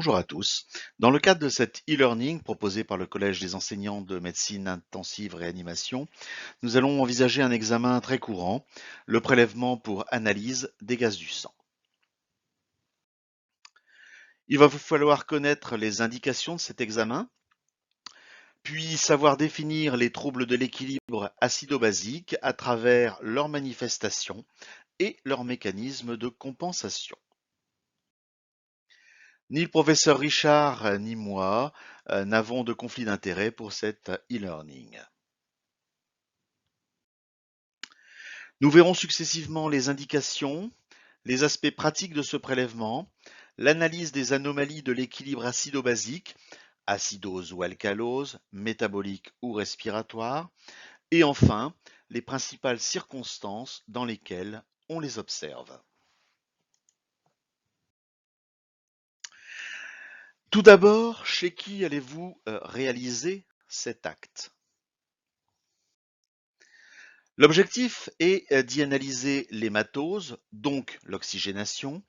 Bonjour à tous. Dans le cadre de cet e-learning proposé par le Collège des enseignants de médecine intensive réanimation, nous allons envisager un examen très courant, le prélèvement pour analyse des gaz du sang. Il va vous falloir connaître les indications de cet examen, puis savoir définir les troubles de l'équilibre acido-basique à travers leurs manifestations et leurs mécanismes de compensation. Ni le professeur Richard ni moi n'avons de conflit d'intérêt pour cet e-learning. Nous verrons successivement les indications, les aspects pratiques de ce prélèvement, l'analyse des anomalies de l'équilibre acido-basique, acidose ou alcalose, métabolique ou respiratoire, et enfin les principales circonstances dans lesquelles on les observe. Tout d'abord, chez qui allez-vous réaliser cet acte? L'objectif est d'y analyser l'hématose, donc l'oxygénation,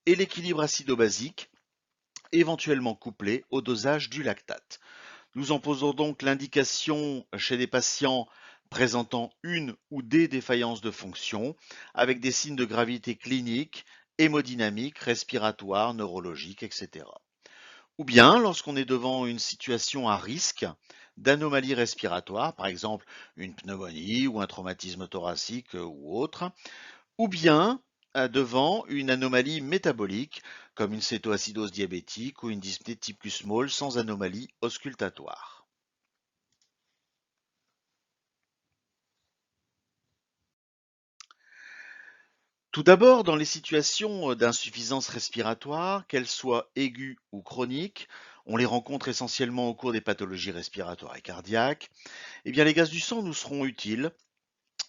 et l'équilibre acido-basique, éventuellement couplé au dosage du lactate. Nous en posons donc l'indication chez des patients présentant une ou des défaillances de fonction, avec des signes de gravité clinique, hémodynamique, respiratoire, neurologique, etc. Ou bien lorsqu'on est devant une situation à risque d'anomalie respiratoire, par exemple une pneumonie ou un traumatisme thoracique ou autre, ou bien devant une anomalie métabolique comme une cétoacidose diabétique ou une dyspnée de type plus small sans anomalie auscultatoire. Tout d'abord, dans les situations d'insuffisance respiratoire, qu'elles soient aiguës ou chroniques, on les rencontre essentiellement au cours des pathologies respiratoires et cardiaques, eh bien les gaz du sang nous seront utiles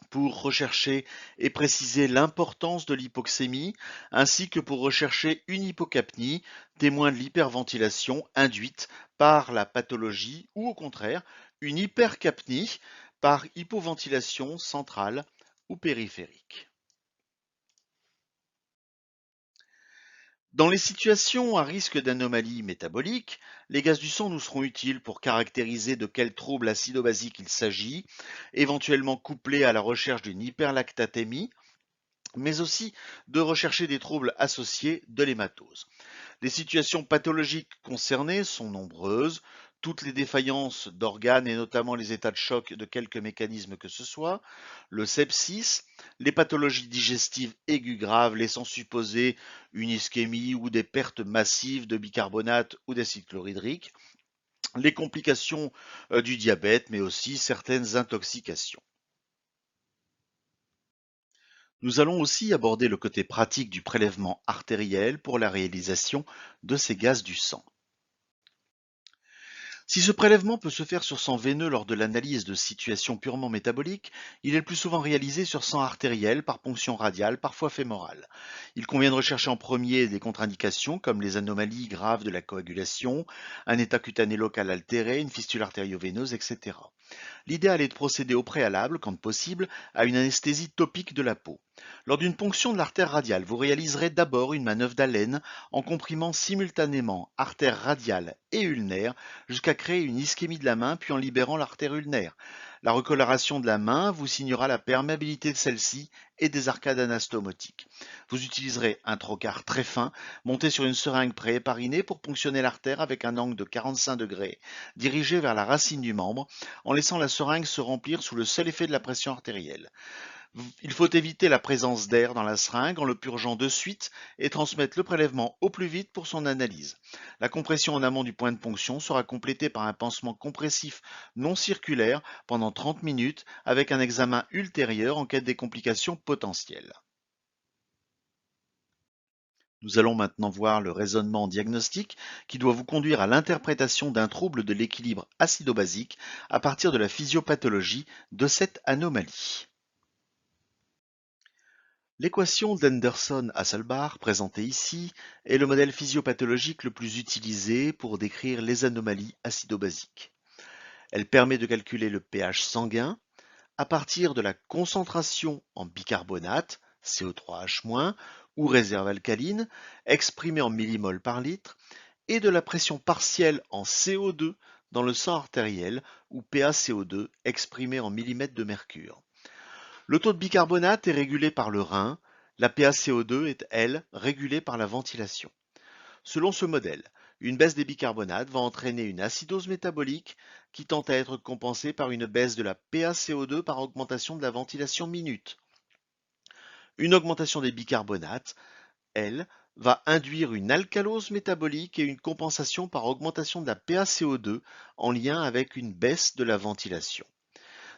pour rechercher et préciser l'importance de l'hypoxémie, ainsi que pour rechercher une hypocapnie, témoin de l'hyperventilation induite par la pathologie, ou au contraire, une hypercapnie par hypoventilation centrale ou périphérique. Dans les situations à risque d'anomalie métabolique, les gaz du sang nous seront utiles pour caractériser de quel trouble acido-basique il s'agit, éventuellement couplé à la recherche d'une hyperlactatémie, mais aussi de rechercher des troubles associés de l'hématose. Les situations pathologiques concernées sont nombreuses. Toutes les défaillances d'organes et notamment les états de choc de quelque mécanisme que ce soit, le sepsis, les pathologies digestives aiguës graves laissant supposer une ischémie ou des pertes massives de bicarbonate ou d'acide chlorhydrique, les complications du diabète, mais aussi certaines intoxications. Nous allons aussi aborder le côté pratique du prélèvement artériel pour la réalisation de ces gaz du sang. Si ce prélèvement peut se faire sur sang veineux lors de l'analyse de situations purement métaboliques, il est le plus souvent réalisé sur sang artériel par ponction radiale, parfois fémorale. Il convient de rechercher en premier des contre-indications comme les anomalies graves de la coagulation, un état cutané local altéré, une fistule artério-veineuse, etc. L'idéal est de procéder au préalable, quand possible, à une anesthésie topique de la peau. Lors d'une ponction de l'artère radiale, vous réaliserez d'abord une manœuvre d'haleine en comprimant simultanément artère radiale et ulnaire jusqu'à créer une ischémie de la main puis en libérant l'artère ulnaire. La recoloration de la main vous signera la perméabilité de celle-ci et des arcades anastomotiques. Vous utiliserez un trocar très fin monté sur une seringue préhéparinée pour ponctionner l'artère avec un angle de 45 degrés dirigé vers la racine du membre en laissant la seringue se remplir sous le seul effet de la pression artérielle. Il faut éviter la présence d'air dans la seringue en le purgeant de suite et transmettre le prélèvement au plus vite pour son analyse. La compression en amont du point de ponction sera complétée par un pansement compressif non circulaire pendant 30 minutes avec un examen ultérieur en cas des complications potentielles. Nous allons maintenant voir le raisonnement diagnostique qui doit vous conduire à l'interprétation d'un trouble de l'équilibre acido-basique à partir de la physiopathologie de cette anomalie. L'équation d'Henderson-Hasselbalch, présentée ici, est le modèle physiopathologique le plus utilisé pour décrire les anomalies acido-basiques. Elle permet de calculer le pH sanguin à partir de la concentration en bicarbonate, CO3H- ou réserve alcaline, exprimée en millimoles par litre, et de la pression partielle en CO2 dans le sang artériel, ou PaCO2, exprimé en millimètres de mercure. Le taux de bicarbonate est régulé par le rein, la PaCO2 est, elle, régulée par la ventilation. Selon ce modèle, une baisse des bicarbonates va entraîner une acidose métabolique qui tend à être compensée par une baisse de la PaCO2 par augmentation de la ventilation minute. Une augmentation des bicarbonates, elle, va induire une alcalose métabolique et une compensation par augmentation de la PaCO2 en lien avec une baisse de la ventilation.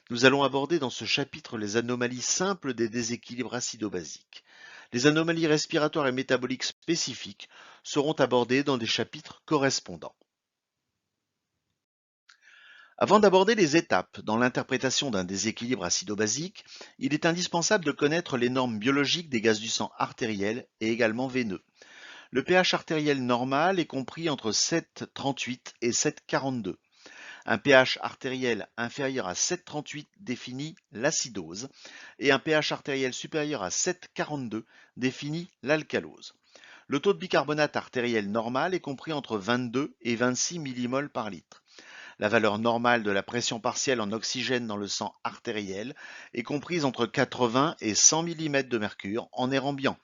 Nous allons aborder dans ce chapitre les anomalies simples des déséquilibres acido-basiques. Les anomalies respiratoires et métaboliques spécifiques seront abordées dans des chapitres correspondants. Avant d'aborder les étapes dans l'interprétation d'un déséquilibre acido-basique, il est indispensable de connaître les normes biologiques des gaz du sang artériel et également veineux. Le pH artériel normal est compris entre 7,38 et 7,42. Un pH artériel inférieur à 7,38 définit l'acidose et un pH artériel supérieur à 7,42 définit l'alcalose. Le taux de bicarbonate artériel normal est compris entre 22 et 26 millimoles par litre. La valeur normale de la pression partielle en oxygène dans le sang artériel est comprise entre 80 et 100 mm de mercure en air ambiant,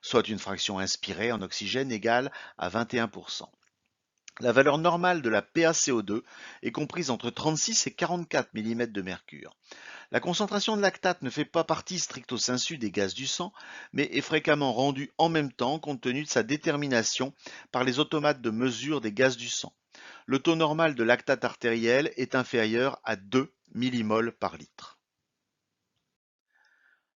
soit une fraction inspirée en oxygène égale à 21%. La valeur normale de la PaCO2 est comprise entre 36 et 44 mm de mercure. La concentration de lactate ne fait pas partie stricto sensu des gaz du sang, mais est fréquemment rendue en même temps compte tenu de sa détermination par les automates de mesure des gaz du sang. Le taux normal de lactate artériel est inférieur à 2 millimoles par litre.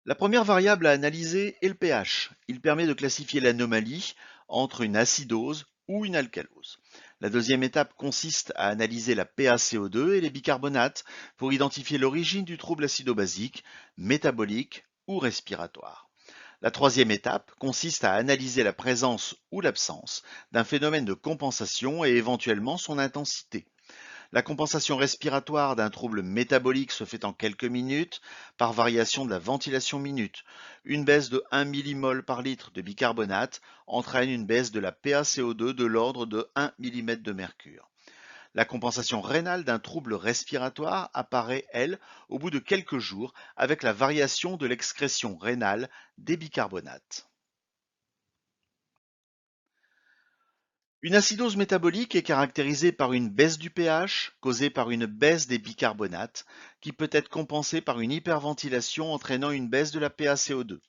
La première variable à analyser est le pH. Il permet de classifier l'anomalie entre une acidose ou une alcalose. La deuxième étape consiste à analyser la PaCO2 et les bicarbonates pour identifier l'origine du trouble acido-basique, métabolique ou respiratoire. La troisième étape consiste à analyser la présence ou l'absence d'un phénomène de compensation et éventuellement son intensité. La compensation respiratoire d'un trouble métabolique se fait en quelques minutes par variation de la ventilation minute. Une baisse de 1 millimole par litre de bicarbonate entraîne une baisse de la PaCO2 de l'ordre de 1 mm de mercure. La compensation rénale d'un trouble respiratoire apparaît, elle, au bout de quelques jours avec la variation de l'excrétion rénale des bicarbonates. Une acidose métabolique est caractérisée par une baisse du pH causée par une baisse des bicarbonates qui peut être compensée par une hyperventilation entraînant une baisse de la PaCO2.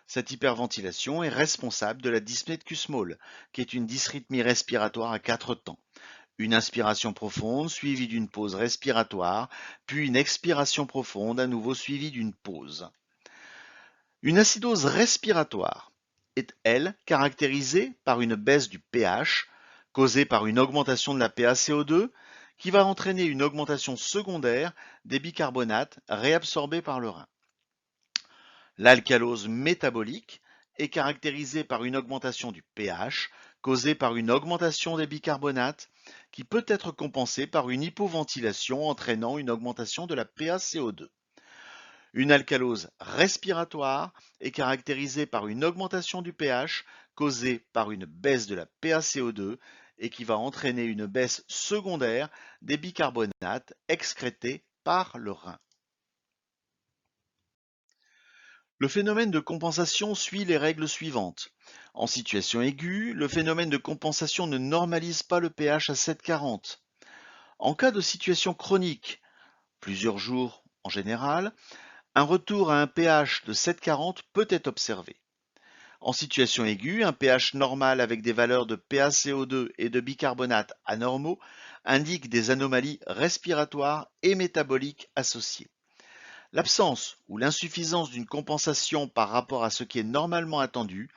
Cette hyperventilation est responsable de la dyspnée de Kussmaul, qui est une dysrythmie respiratoire à 4 temps. Une inspiration profonde suivie d'une pause respiratoire, puis une expiration profonde à nouveau suivie d'une pause. Une acidose respiratoire est, elle, caractérisée par une baisse du pH causée par une augmentation de la PaCO2 qui va entraîner une augmentation secondaire des bicarbonates réabsorbés par le rein. L'alcalose métabolique est caractérisée par une augmentation du pH causée par une augmentation des bicarbonates qui peut être compensée par une hypoventilation entraînant une augmentation de la PaCO2. Une alcalose respiratoire est caractérisée par une augmentation du pH causée par une baisse de la PaCO2 et qui va entraîner une baisse secondaire des bicarbonates excrétés par le rein. Le phénomène de compensation suit les règles suivantes. En situation aiguë, le phénomène de compensation ne normalise pas le pH à 7,40. En cas de situation chronique, plusieurs jours en général, un retour à un pH de 7,40 peut être observé. En situation aiguë, un pH normal avec des valeurs de PaCO2 et de bicarbonate anormaux indique des anomalies respiratoires et métaboliques associées. L'absence ou l'insuffisance d'une compensation par rapport à ce qui est normalement attendu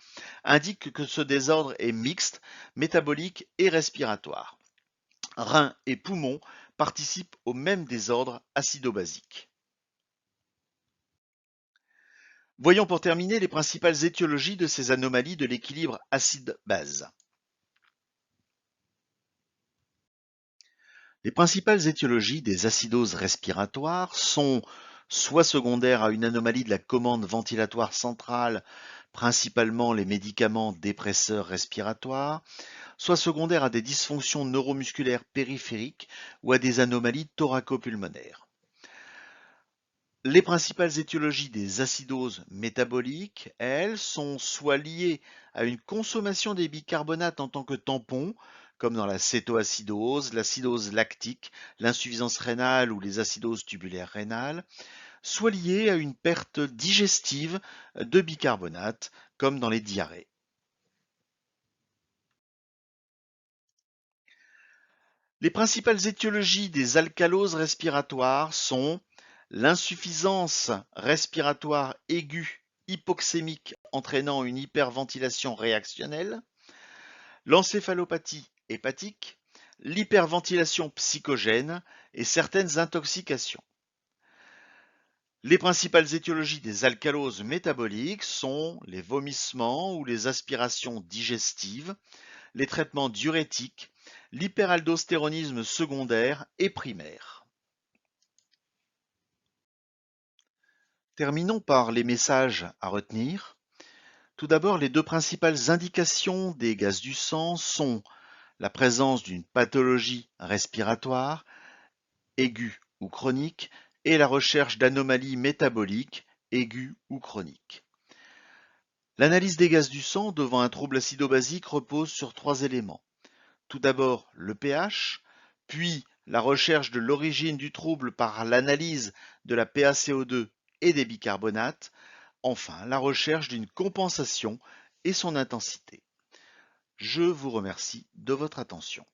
indique que ce désordre est mixte, métabolique et respiratoire. Reins et poumons participent au même désordre acido-basique. Voyons pour terminer les principales étiologies de ces anomalies de l'équilibre acide-base. Les principales étiologies des acidoses respiratoires sont soit secondaires à une anomalie de la commande ventilatoire centrale, principalement les médicaments dépresseurs respiratoires, soit secondaires à des dysfonctions neuromusculaires périphériques ou à des anomalies thoraco-pulmonaires. Les principales étiologies des acidoses métaboliques, elles, sont soit liées à une consommation des bicarbonates en tant que tampon, comme dans la cétoacidose, l'acidose lactique, l'insuffisance rénale ou les acidoses tubulaires rénales, soit liées à une perte digestive de bicarbonate, comme dans les diarrhées. Les principales étiologies des alcaloses respiratoires sont l'insuffisance respiratoire aiguë hypoxémique entraînant une hyperventilation réactionnelle, l'encéphalopathie hépatique, l'hyperventilation psychogène et certaines intoxications. Les principales étiologies des alcaloses métaboliques sont les vomissements ou les aspirations digestives, les traitements diurétiques, l'hyperaldostéronisme secondaire et primaire. Terminons par les messages à retenir. Tout d'abord, les deux principales indications des gaz du sang sont la présence d'une pathologie respiratoire, aiguë ou chronique, et la recherche d'anomalies métaboliques, aiguës ou chroniques. L'analyse des gaz du sang devant un trouble acido-basique repose sur trois éléments. Tout d'abord le pH, puis la recherche de l'origine du trouble par l'analyse de la PaCO2 et des bicarbonates, enfin la recherche d'une compensation et son intensité. Je vous remercie de votre attention.